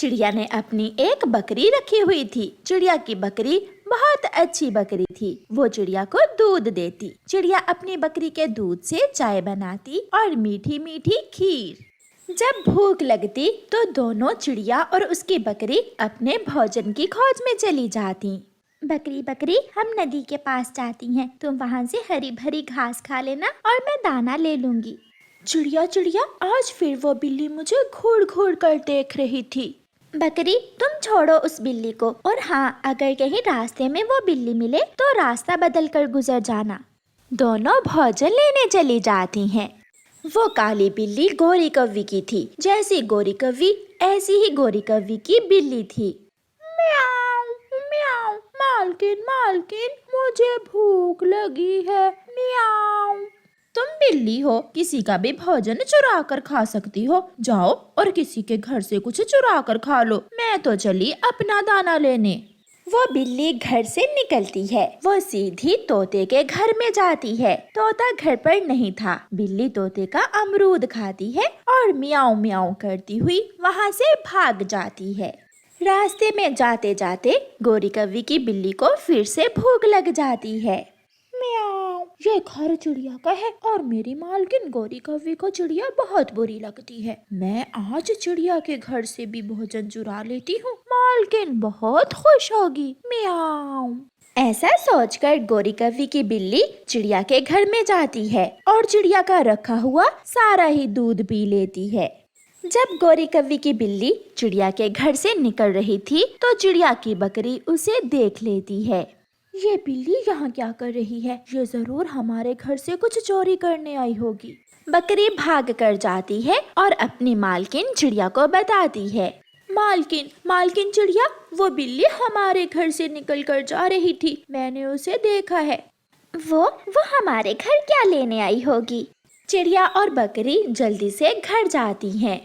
चिड़िया ने अपनी एक बकरी रखी हुई थी। चिड़िया की बकरी बहुत अच्छी बकरी थी। वो चिड़िया को दूध देती। चिड़िया अपनी बकरी के दूध से चाय बनाती और मीठी मीठी खीर। जब भूख लगती तो दोनों चिड़िया और उसकी बकरी अपने भोजन की खोज में चली जाती। बकरी बकरी, हम नदी के पास जाती हैं। तुम वहाँ से हरी भरी घास खा लेना और मैं दाना ले लूंगी। चिड़िया चिड़िया, आज फिर वो बिल्ली मुझे घूर घूर कर देख रही थी। बकरी, तुम छोड़ो उस बिल्ली को, और हाँ, अगर कहीं रास्ते में वो बिल्ली मिले तो रास्ता बदल कर गुजर जाना। दोनों भोजन लेने चली जाती हैं। वो काली बिल्ली गोरी कव्वी की थी। जैसी गोरी कव्वी ऐसी ही गोरी कव्वी की बिल्ली थी। म्याऊं म्याऊं, मालकिन मालकिन, मुझे भूख लगी है। म्याऊं। तुम बिल्ली हो, किसी का भी भोजन चुरा कर खा सकती हो। जाओ और किसी के घर से कुछ चुरा कर खा लो। मैं तो चली अपना दाना लेने। वो बिल्ली घर से निकलती है। वो सीधी तोते के घर में जाती है। तोता घर पर नहीं था। बिल्ली तोते का अमरूद खाती है और म्याऊं म्याऊं करती हुई वहाँ से भाग जाती है। रास्ते में जाते जाते गोरी कव्वी की बिल्ली को फिर से भूख लग जाती है। म्याऊं, ये घर चिड़िया का है और मेरी मालकिन गोरी कव्वी को चिड़िया बहुत बुरी लगती है। मैं आज चिड़िया के घर से भी भोजन चुरा लेती हूँ। मालकिन बहुत खुश होगी। म्याऊं। ऐसा सोचकर गोरी कव्वी की बिल्ली चिड़िया के घर में जाती है और चिड़िया का रखा हुआ सारा ही दूध पी लेती है। जब गोरी कव्वी की बिल्ली चिड़िया के घर से निकल रही थी तो चिड़िया की बकरी उसे देख लेती है। ये बिल्ली यहाँ क्या कर रही है? ये जरूर हमारे घर से कुछ चोरी करने आई होगी। बकरी भाग कर जाती है और अपनी मालकिन चिड़िया को बताती है। मालकिन मालकिन चिड़िया, वो बिल्ली हमारे घर से निकल कर जा रही थी। मैंने उसे देखा है। वो हमारे घर क्या लेने आई होगी? चिड़िया और बकरी जल्दी से घर जाती हैं।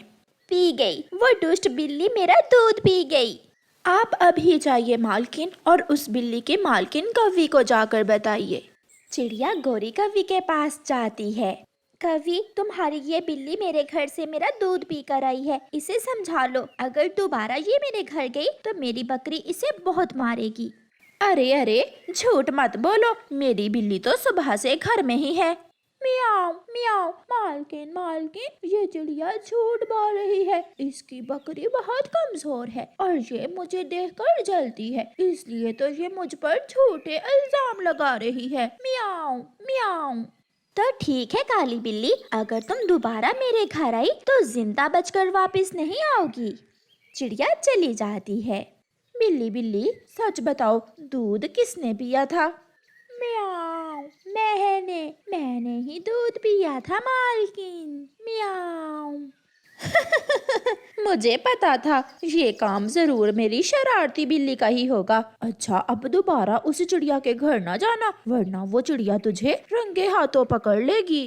पी गई, वो दुष्ट बिल्ली मेरा दूध पी गई। आप अभी जाइए मालकिन और उस बिल्ली की मालकिन कव्वी को जाकर बताइए। चिड़िया गोरी कव्वी के पास जाती है। कव्वी, तुम्हारी ये बिल्ली मेरे घर से मेरा दूध पी कर आई है। इसे समझा लो, अगर दोबारा ये मेरे घर गई तो मेरी बकरी इसे बहुत मारेगी। अरे अरे, झूठ मत बोलो, मेरी बिल्ली तो सुबह से घर में ही है। म्याऊं म्याऊं, मालकिन मालकिन, ये चिड़िया झूठ बोल रही है। इसकी बकरी बहुत कमजोर है और ये मुझे देखकर जलती है, इसलिए तो ये मुझ पर झूठे इल्जाम लगा रही है। म्याऊं म्याऊं। तो ठीक है काली बिल्ली, अगर तुम दोबारा मेरे घर आई तो जिंदा बचकर वापस नहीं आओगी। चिड़िया चली जाती है। बिल्ली बिल्ली, सच बताओ, दूध किसने पिया था? म्याऊं, मैंने ही दूध पिया था मालकिन। म्याऊं। मुझे पता था, ये काम जरूर मेरी शरारती बिल्ली का ही होगा। अच्छा, अब दोबारा उस चिड़िया के घर न जाना, वरना वो चिड़िया तुझे रंगे हाथों पकड़ लेगी।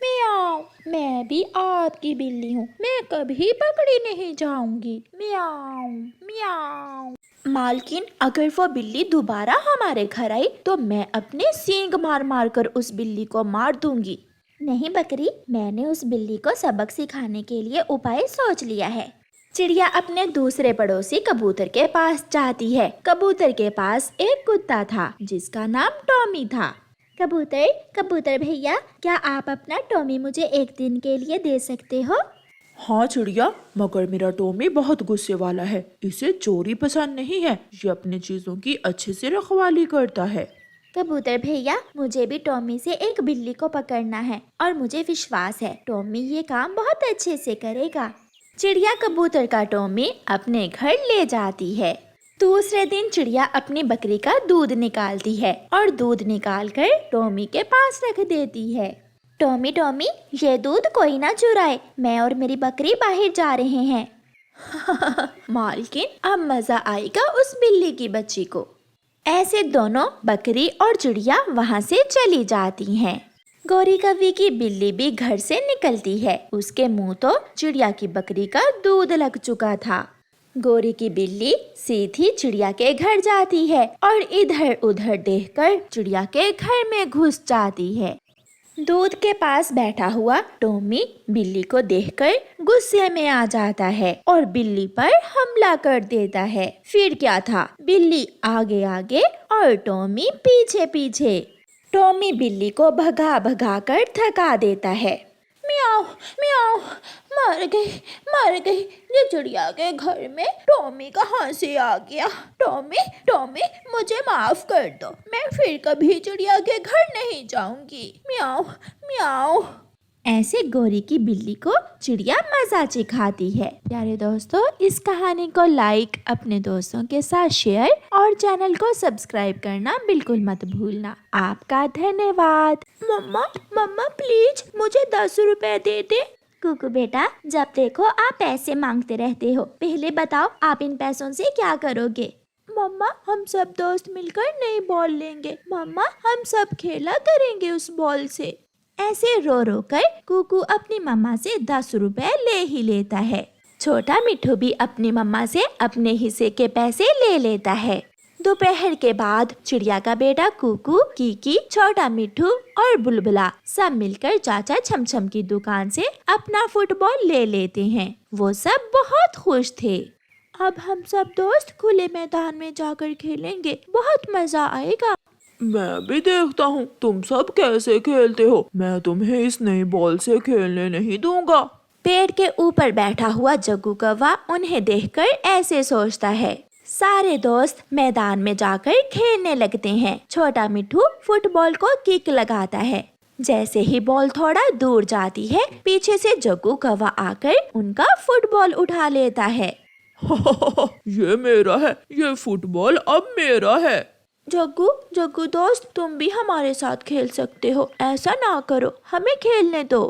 म्याऊं, मैं भी आपकी बिल्ली हूँ, मैं कभी पकड़ी नहीं जाऊंगी। म्याऊं म्याऊं। मालकिन, अगर वो बिल्ली दोबारा हमारे घर आई तो मैं अपने सींग मार मार कर उस बिल्ली को मार दूंगी। नहीं बकरी, मैंने उस बिल्ली को सबक सिखाने के लिए उपाय सोच लिया है। चिड़िया अपने दूसरे पड़ोसी कबूतर के पास जाती है। कबूतर के पास एक कुत्ता था जिसका नाम टॉमी था। कबूतर भैया, क्या आप अपना टॉमी मुझे एक दिन के लिए दे सकते हो? हाँ चिड़िया, मगर मेरा टॉमी बहुत गुस्से वाला है। इसे चोरी पसंद नहीं है। ये अपनी चीजों की अच्छे से रखवाली करता है। कबूतर भैया, मुझे भी टॉमी से एक बिल्ली को पकड़ना है और मुझे विश्वास है टॉमी ये काम बहुत अच्छे से करेगा। चिड़िया कबूतर का टॉमी अपने घर ले जाती है। दूसरे दिन चिड़िया अपनी बकरी का दूध निकालती है और दूध निकालकर टॉमी के पास रख देती है। टॉमी, ये दूध कोई ना चुराए, मैं और मेरी बकरी बाहर जा रहे हैं। मालकिन, अब मजा आएगा उस बिल्ली की बच्ची को। ऐसे दोनों बकरी और चिड़िया वहाँ से चली जाती हैं। गोरी कव्वी की बिल्ली भी घर से निकलती है। उसके मुंह तो चिड़िया की बकरी का दूध लग चुका था। गोरी की बिल्ली सीधी चिड़िया के घर जाती है और इधर उधर देखकर चिड़िया के घर में घुस जाती है। दूध के पास बैठा हुआ टॉमी बिल्ली को देखकर गुस्से में आ जाता है और बिल्ली पर हमला कर देता है। फिर क्या था, बिल्ली आगे आगे और टॉमी पीछे पीछे। टॉमी बिल्ली को भगा भगा कर थका देता है। म्याऊ म्याऊ, मर गई। ये चिड़िया के घर में टॉमी कहाँ से आ गया? टॉमी मुझे माफ कर दो, मैं फिर कभी चिड़िया के घर नहीं जाऊंगी। म्याऊ म्याऊ। ऐसे गोरी की बिल्ली को चिड़िया मजा सिखाती है। प्यारे दोस्तों, इस कहानी को लाइक, अपने दोस्तों के साथ शेयर और चैनल को सब्सक्राइब करना बिल्कुल मत भूलना। आपका धन्यवाद। मम्मा प्लीज मुझे 10 रुपए दे दे। कुकू बेटा, जब देखो आप पैसे मांगते रहते हो, पहले बताओ आप इन पैसों से क्या करोगे? मम्मा, हम सब दोस्त मिलकर नई बॉल लेंगे। मम्मा, हम सब खेला करेंगे उस बॉल से। ऐसे रो रो कर कुकू अपनी मम्मा से 10 रुपए ले ही लेता है। छोटा मिट्ठू भी अपनी मम्मा से अपने हिस्से के पैसे ले लेता है। दोपहर के बाद चिड़िया का बेटा कुकू, कीकी, छोटा मिट्ठू और बुलबुला सब मिलकर चाचा छमछम की दुकान से अपना फुटबॉल ले लेते हैं। वो सब बहुत खुश थे। अब हम सब दोस्त खुले मैदान में जाकर खेलेंगे, बहुत मजा आएगा। मैं भी देखता हूँ तुम सब कैसे खेलते हो। मैं तुम्हें इस नई बॉल से खेलने नहीं दूंगा। पेड़ के ऊपर बैठा हुआ जग्गू कौवा उन्हें देखकर ऐसे सोचता है। सारे दोस्त मैदान में जाकर खेलने लगते हैं। छोटा मिट्ठू फुटबॉल को किक लगाता है। जैसे ही बॉल थोड़ा दूर जाती है, पीछे से जग्गू कौवा आकर उनका फुटबॉल उठा लेता है। ये मेरा है, ये फुटबॉल अब मेरा है। जग्गू दोस्त, तुम भी हमारे साथ खेल सकते हो, ऐसा ना करो, हमें खेलने दो।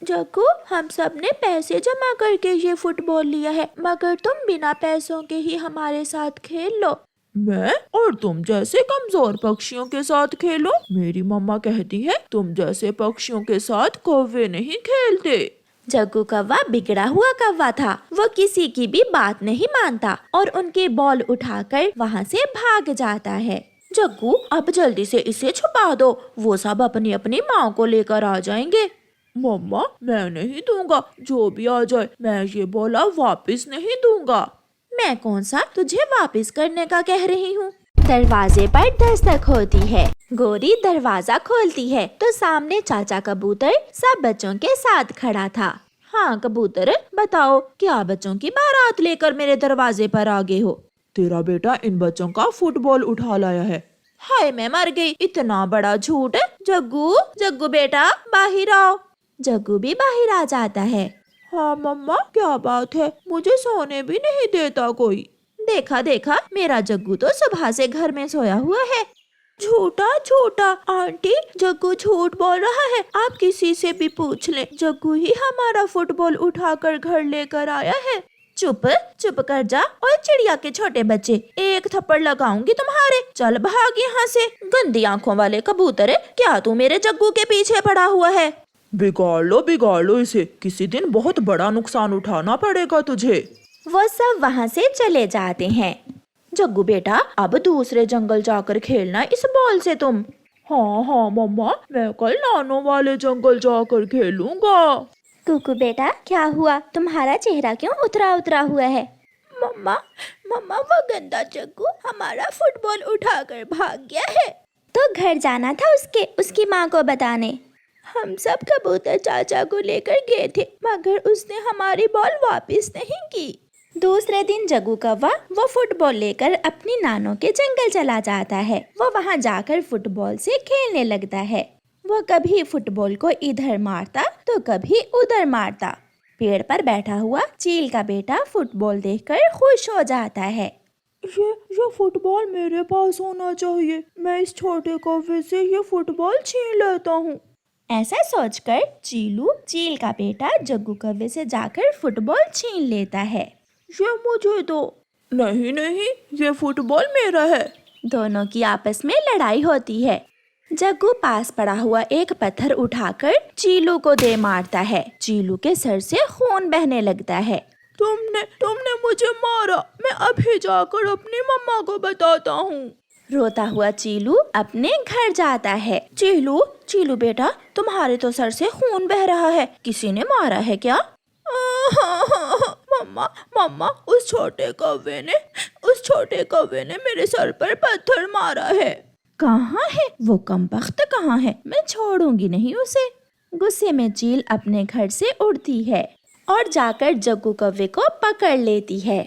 जग्गू, हम सब ने पैसे जमा करके ये फुटबॉल लिया है, मगर तुम बिना पैसों के ही हमारे साथ खेल लो। मैं और तुम जैसे कमजोर पक्षियों के साथ खेलो? मेरी मम्मा कहती है तुम जैसे पक्षियों के साथ कौवे नहीं खेलते। जग्गू कौवा बिगड़ा हुआ कौवा था। वो किसी की भी बात नहीं मानता और उनकी बॉल उठाकर वहाँ से भाग जाता है। जग्गू, अब जल्दी से इसे छुपा दो, वो सब अपनी अपनी माँ को लेकर आ जाएंगे। मम्मा, मैं नहीं दूंगा, जो भी आ जाए, मैं ये बोला वापस नहीं दूंगा। मैं कौन सा तुझे वापस करने का कह रही हूँ। दरवाजे पर दस्तक होती है। गोरी दरवाजा खोलती है तो सामने चाचा कबूतर सब बच्चों के साथ खड़ा था। हाँ कबूतर, बताओ क्या बच्चों की बारात लेकर मेरे दरवाजे पर आ गए हो? तेरा बेटा इन बच्चों का फुटबॉल उठा लाया है। हाय, मैं मर गई, इतना बड़ा झूठ। जग्गू बेटा, बाहर आओ। जग्गू भी बाहर आ जाता है। हाँ मम्मा, क्या बात है? मुझे सोने भी नहीं देता कोई। देखा, मेरा जग्गू तो सुबह से घर में सोया हुआ है। झूठा आंटी, जग्गू झूठ बोल रहा है। आप किसी से भी पूछ लें, जग्गू ही हमारा फुटबॉल उठाकर घर लेकर आया है। चुप कर जा। और चिड़िया के छोटे बच्चे, एक थप्पड़ लगाऊंगी तुम्हारे। चल भाग यहाँ से, गंदी आंखों वाले कबूतर। क्या तू मेरे जग्गू के पीछे पड़ा हुआ है? बिगाड़ लो इसे, किसी दिन बहुत बड़ा नुकसान उठाना पड़ेगा तुझे। वो सब वहाँ से चले जाते हैं। जग्गू बेटा, अब दूसरे जंगल जाकर खेलना इस बॉल से तुम। हाँ मम्मा, मैं कल नानों वाले जंगल जाकर खेलूंगा। कुकू बेटा, क्या हुआ? तुम्हारा चेहरा क्यों उतरा हुआ है? मम्मा, वो गंदा जग्गू हमारा फुटबॉल उठाकर भाग गया है। तो घर जाना था उसकी माँ को बताने। हम सब कबूतर चाचा को लेकर गए थे, मगर उसने हमारी बॉल वापस नहीं की। दूसरे दिन जग्गू कौवा वो फुटबॉल लेकर अपनी नानों के जंगल चला जाता है। वो वहाँ जाकर फुटबॉल से खेलने लगता है। वो कभी फुटबॉल को इधर मारता तो कभी उधर मारता। पेड़ पर बैठा हुआ चील का बेटा फुटबॉल देखकर खुश हो जाता है। ये फुटबॉल मेरे पास होना चाहिए। मैं इस छोटे कौवे से ये फुटबॉल छीन लेता हूँ। ऐसा सोचकर चीलू, चील का बेटा, जग्गू कौवे से जाकर फुटबॉल छीन लेता है। ये मुझे दो। नहीं, ये फुटबॉल मेरा है। दोनों की आपस में लड़ाई होती है। जग्गू पास पड़ा हुआ एक पत्थर उठाकर चीलू को दे मारता है। चीलू के सर से खून बहने लगता है। तुमने मुझे मारा। मैं अभी जाकर अपनी मम्मा को बताता हूँ। रोता हुआ चीलू अपने घर जाता है। चीलू, चीलू बेटा, तुम्हारे तो सर से खून बह रहा है, किसी ने मारा है क्या? मम्मा मम्मा, उस छोटे कौवे ने मेरे सर पर पत्थर मारा है। कहाँ है वो कमबख्त, कहाँ है? मैं छोड़ूंगी नहीं उसे। गुस्से में चील अपने घर से उड़ती है और जाकर जग्गू कौवे को पकड़ लेती है।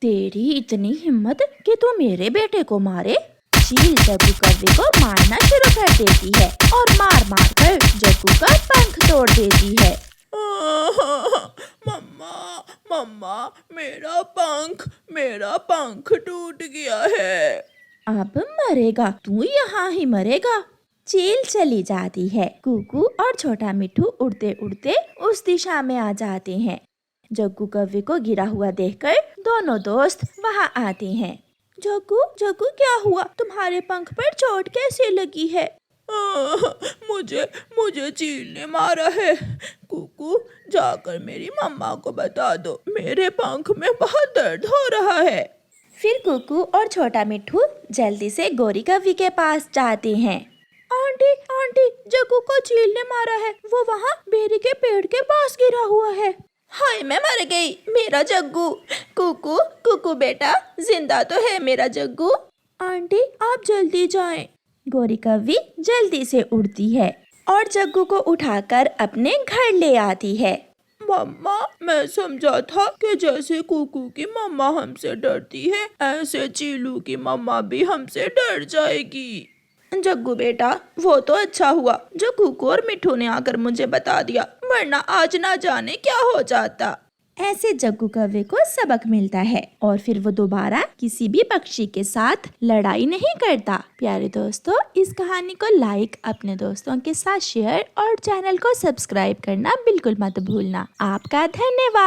तेरी इतनी हिम्मत कि तू मेरे बेटे को मारे? चील जग्गू कौवे को मारना शुरू कर देती है और मार मार कर जग्गू का पंख तोड़ देती है। मम्मा मम्मा, मेरा पंख टूट गया है। अब मरेगा, तू यहाँ ही मरेगा। चील चली जाती है। कुकू और छोटा मिट्ठू उड़ते उड़ते उस दिशा में आ जाते हैं। जग्गू कौवे को गिरा हुआ देखकर दोनों दोस्त वहाँ आते हैं। जग्गू जग्गू, क्या हुआ? तुम्हारे पंख पर चोट कैसे लगी है? मुझे चील ने मारा है। कुकू, जाकर मेरी मम्मा को बता दो, मेरे पंख में बहुत दर्द हो रहा है। फिर कुकू और छोटा मिट्ठू जल्दी से गोरी कौवी के पास जाते हैं। आंटी आंटी, जग्गू को चील ने मारा है, वो वहाँ बेरी के पेड़ के पास गिरा हुआ है। हाय, मैं मर गई, मेरा जग्गू। कुकू बेटा, जिंदा तो है मेरा जग्गू। आंटी आप जल्दी जाएं। गोरी कौवी जल्दी से उड़ती है और जग्गू को उठाकर अपने घर ले आती है। मम्मा, मैं समझा था कि जैसे कुकू की मम्मा हमसे डरती है, ऐसे चीलू की मम्मा भी हमसे डर जाएगी। जग्गू बेटा, वो तो अच्छा हुआ जो कुकू और मिट्ठू ने आकर मुझे बता दिया, वरना आज ना जाने क्या हो जाता। ऐसे जग्गू कौवे को सबक मिलता है और फिर वो दोबारा किसी भी पक्षी के साथ लड़ाई नहीं करता। प्यारे दोस्तों, इस कहानी को लाइक, अपने दोस्तों के साथ शेयर और चैनल को सब्सक्राइब करना बिल्कुल मत भूलना। आपका धन्यवाद।